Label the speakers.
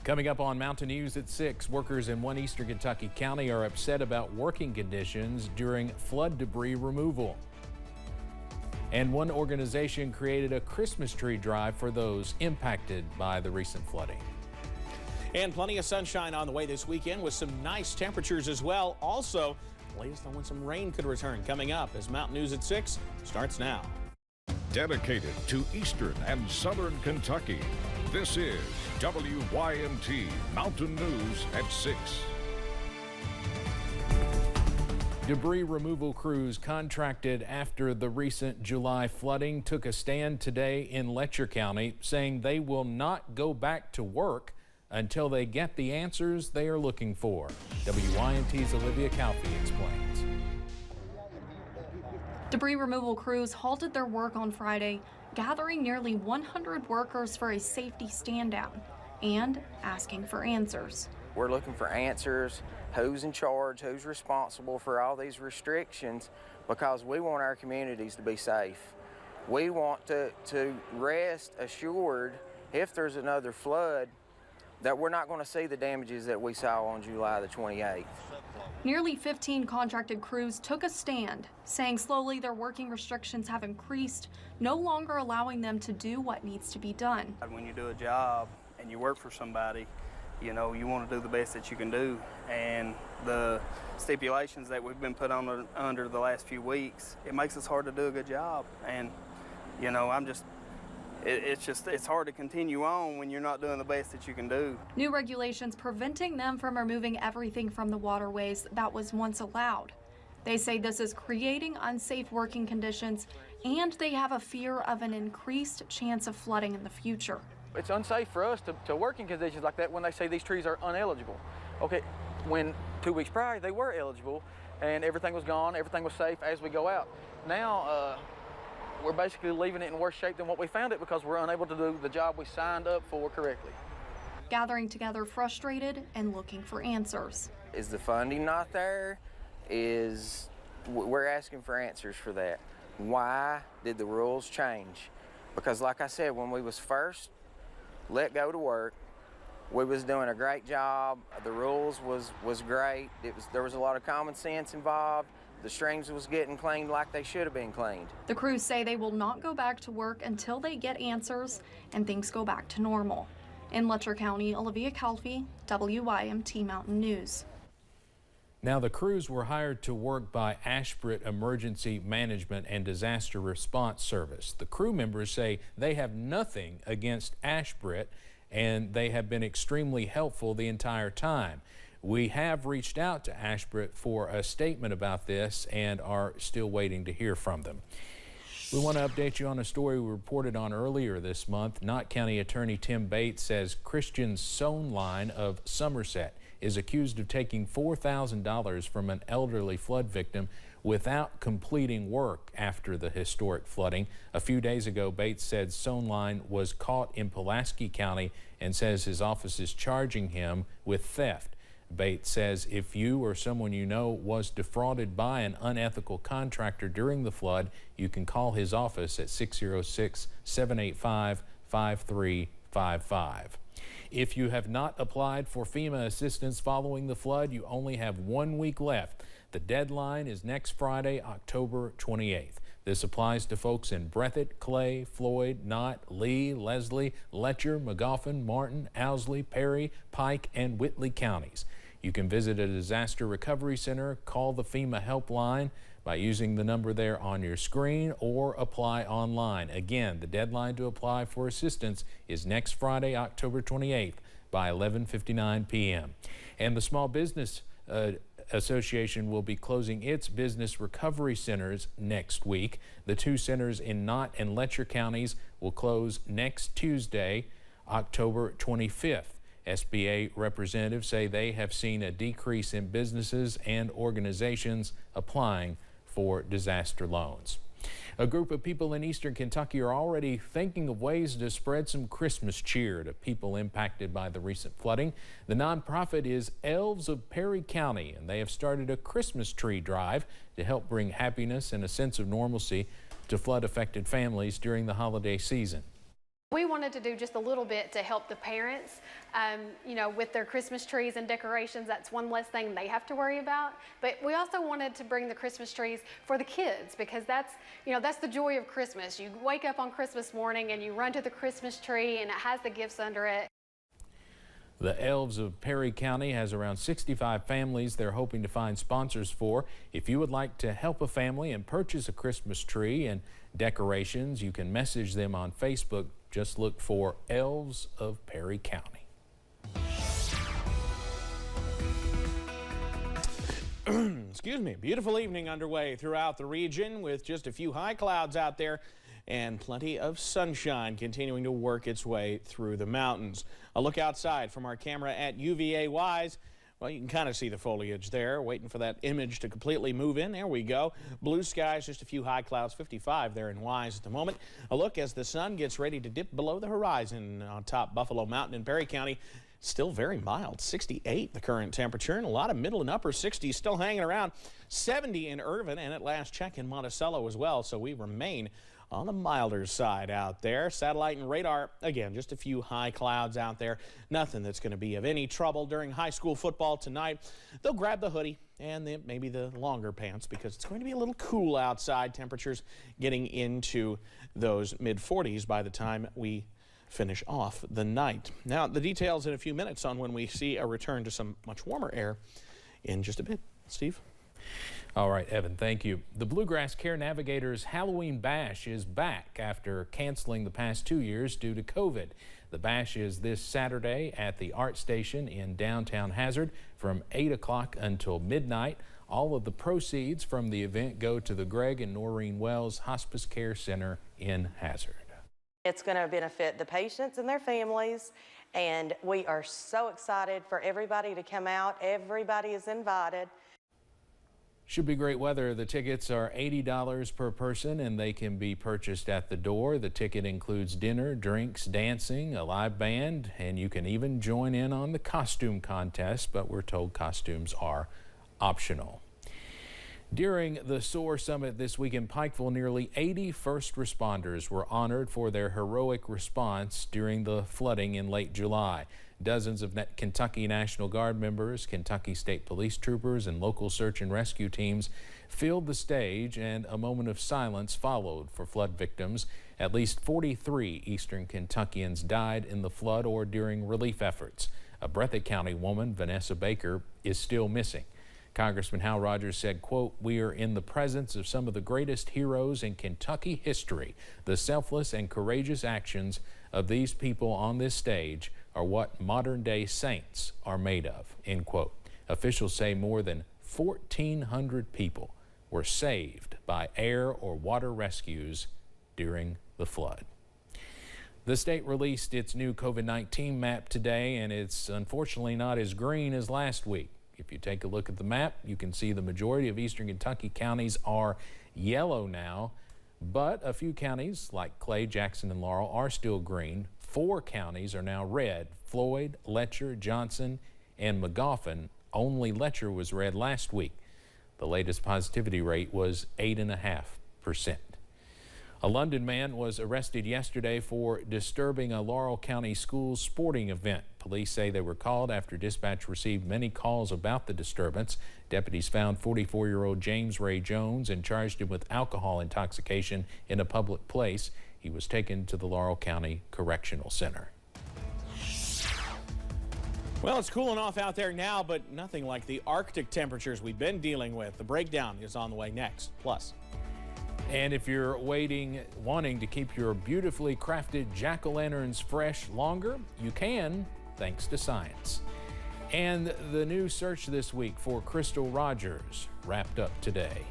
Speaker 1: Coming up on Mountain News at 6, workers in one eastern Kentucky county are upset about working conditions during flood debris removal. And one organization created a Christmas tree drive for those impacted by the recent flooding.
Speaker 2: And plenty of sunshine on the way this weekend with some nice temperatures as well. Also, latest on when some rain could return coming up as Mountain News at 6 starts now.
Speaker 3: Dedicated to eastern and southern Kentucky, this is WYMT Mountain News at 6.
Speaker 1: Debris removal crews contracted after the recent July flooding took a stand today in Letcher County, saying they will not go back to work until they get the answers they are looking for. WYMT's Olivia Calfee explains.
Speaker 4: Debris removal crews halted their work on Friday, gathering nearly 100 workers for a safety stand-down and asking for answers.
Speaker 5: We're looking for answers, who's in charge, who's responsible for all these restrictions, because we want our communities to be safe. We want to rest assured if there's another flood that we're not going to see the damages that we saw on July the 28th.
Speaker 4: Nearly 15 contracted crews took a stand, saying slowly their working restrictions have increased, no longer allowing them to do what needs to be done.
Speaker 6: When you do a job and you work for somebody, you know, you want to do the best that you can do. And the stipulations that we've been put on under the last few weeks, it makes us hard to do a good job. And, you know, it's hard to continue on when you're not doing the best that you can do.
Speaker 4: New regulations preventing them from removing everything from the waterways that was once allowed. They say this is creating unsafe working conditions, and they have a fear of an increased chance of flooding in the future.
Speaker 7: It's unsafe for us to work in conditions like that when they say these trees are uneligible. Okay, when 2 weeks prior they were eligible and everything was gone, everything was safe as we go out. Now, we're basically leaving it in worse shape than what we found it because we're unable to do the job we signed up for correctly.
Speaker 4: Gathering together frustrated and looking for answers.
Speaker 5: Is the funding not there? We're asking for answers for that. Why did the rules change? Because like I said, when we was first let go to work, we was doing a great job. The rules was great. There was a lot of common sense involved. The streams was getting cleaned like they should have been cleaned.
Speaker 4: The crews say they will not go back to work until they get answers and things go back to normal. In Letcher County, Olivia Calfee, WYMT Mountain News.
Speaker 1: Now, the crews were hired to work by Ashbrit Emergency Management and Disaster Response Service. The crew members say they have nothing against Ashbrit, and they have been extremely helpful the entire time. We have reached out to Ashbrit for a statement about this and are still waiting to hear from them. We want to update you on a story we reported on earlier this month. Knott County Attorney Tim Bates says Christian Soneline of Somerset is accused of taking $4,000 from an elderly flood victim without completing work after the historic flooding. A few days ago, Bates said Soneline was caught in Pulaski County and says his office is charging him with theft. Bates says if you or someone you know was defrauded by an unethical contractor during the flood, you can call his office at 606-785-5355. If you have not applied for FEMA assistance following the flood, you only have 1 week left. The deadline is next Friday, October 28th. This applies to folks in Breathitt, Clay, Floyd, Knott, Lee, Leslie, Letcher, Magoffin, Martin, Owsley, Perry, Pike, and Whitley counties. You can visit a disaster recovery center, call the FEMA helpline by using the number there on your screen, or apply online. Again, the deadline to apply for assistance is next Friday, October 28th by 11:59 p.m. And the Small Business Association will be closing its business recovery centers next week. The two centers in Knott and Letcher counties will close next Tuesday, October 25th. SBA representatives say they have seen a decrease in businesses and organizations applying for disaster loans. A group of people in eastern Kentucky are already thinking of ways to spread some Christmas cheer to people impacted by the recent flooding. The nonprofit is Elves of Perry County, and they have started a Christmas tree drive to help bring happiness and a sense of normalcy to flood-affected families during the holiday season.
Speaker 8: We wanted to do just a little bit to help the parents, you know, with their Christmas trees and decorations. That's one less thing they have to worry about. But we also wanted to bring the Christmas trees for the kids, because that's, you know, that's the joy of Christmas. You wake up on Christmas morning and you run to the Christmas tree and it has the gifts under it.
Speaker 1: The Elves of Perry County has around 65 families they're hoping to find sponsors for. If you would like to help a family and purchase a Christmas tree and decorations, you can message them on Facebook. Just look for Elves of Perry County.
Speaker 2: Excuse me. Beautiful evening underway throughout the region with just a few high clouds out there and plenty of sunshine continuing to work its way through the mountains. A look outside from our camera at UVA Wise. Well, you can kind of see the foliage there, waiting for that image to completely move in. There we go. Blue skies, just a few high clouds, 55 there in Wise at the moment. A look as the sun gets ready to dip below the horizon on top Buffalo Mountain in Perry County. Still very mild, 68 the current temperature, and a lot of middle and upper 60s still hanging around. 70 in Irvin, and at last check in Monticello as well, so we remain on the milder side out there. Satellite and radar, again, just a few high clouds out there. Nothing that's going to be of any trouble during high school football tonight. They'll grab the hoodie and then maybe the longer pants because it's going to be a little cool outside. Temperatures getting into those mid-40s by the time we finish off the night. Now, the details in a few minutes on when we see a return to some much warmer air in just a bit. Steve?
Speaker 1: All right, Evan, thank you. The Bluegrass Care Navigators Halloween Bash is back after canceling the past 2 years due to COVID. The bash is this Saturday at the Art Station in downtown Hazard from 8 o'clock until midnight. All of the proceeds from the event go to the Greg and Noreen Wells Hospice Care Center in Hazard.
Speaker 9: It's going to benefit the patients and their families, and we are so excited for everybody to come out. Everybody is invited.
Speaker 1: Should be great weather. The tickets are $80 per person and they can be purchased at the door. The ticket includes dinner, drinks, dancing, a live band, and you can even join in on the costume contest, but we're told costumes are optional. During the SOAR Summit this week in Pikeville, nearly 80 first responders were honored for their heroic response during the flooding in late July. Dozens of Kentucky National Guard members, Kentucky State Police troopers, and local search and rescue teams filled the stage, and a moment of silence followed for flood victims. At least 43 Eastern Kentuckians died in the flood or during relief efforts. A Breathitt County woman, Vanessa Baker, is still missing. Congressman Hal Rogers said, quote, "We are in the presence of some of the greatest heroes in Kentucky history. The selfless and courageous actions of these people on this stage are what modern-day saints are made of," end quote. Officials say more than 1,400 people were saved by air or water rescues during the flood. The state released its new COVID-19 map today, and it's unfortunately not as green as last week. If you take a look at the map, you can see the majority of Eastern Kentucky counties are yellow now, but a few counties like Clay, Jackson, and Laurel are still green. 4 counties are now red: Floyd, Letcher, Johnson, and Magoffin. Only Letcher was red last week. The latest positivity rate was 8.5%. A London man was arrested yesterday for disturbing a Laurel County school sporting event. Police say they were called after dispatch received many calls about the disturbance. Deputies found 44-year-old James Ray Jones and charged him with alcohol intoxication in a public place. He was taken to the Laurel County Correctional Center.
Speaker 2: Well, it's cooling off out there now, but nothing like the Arctic temperatures we've been dealing with. The breakdown is on the way next. Plus.
Speaker 1: And if you're wanting to keep your beautifully crafted jack-o'-lanterns fresh longer, you can, thanks to science. And the new search this week for Crystal Rogers wrapped up today.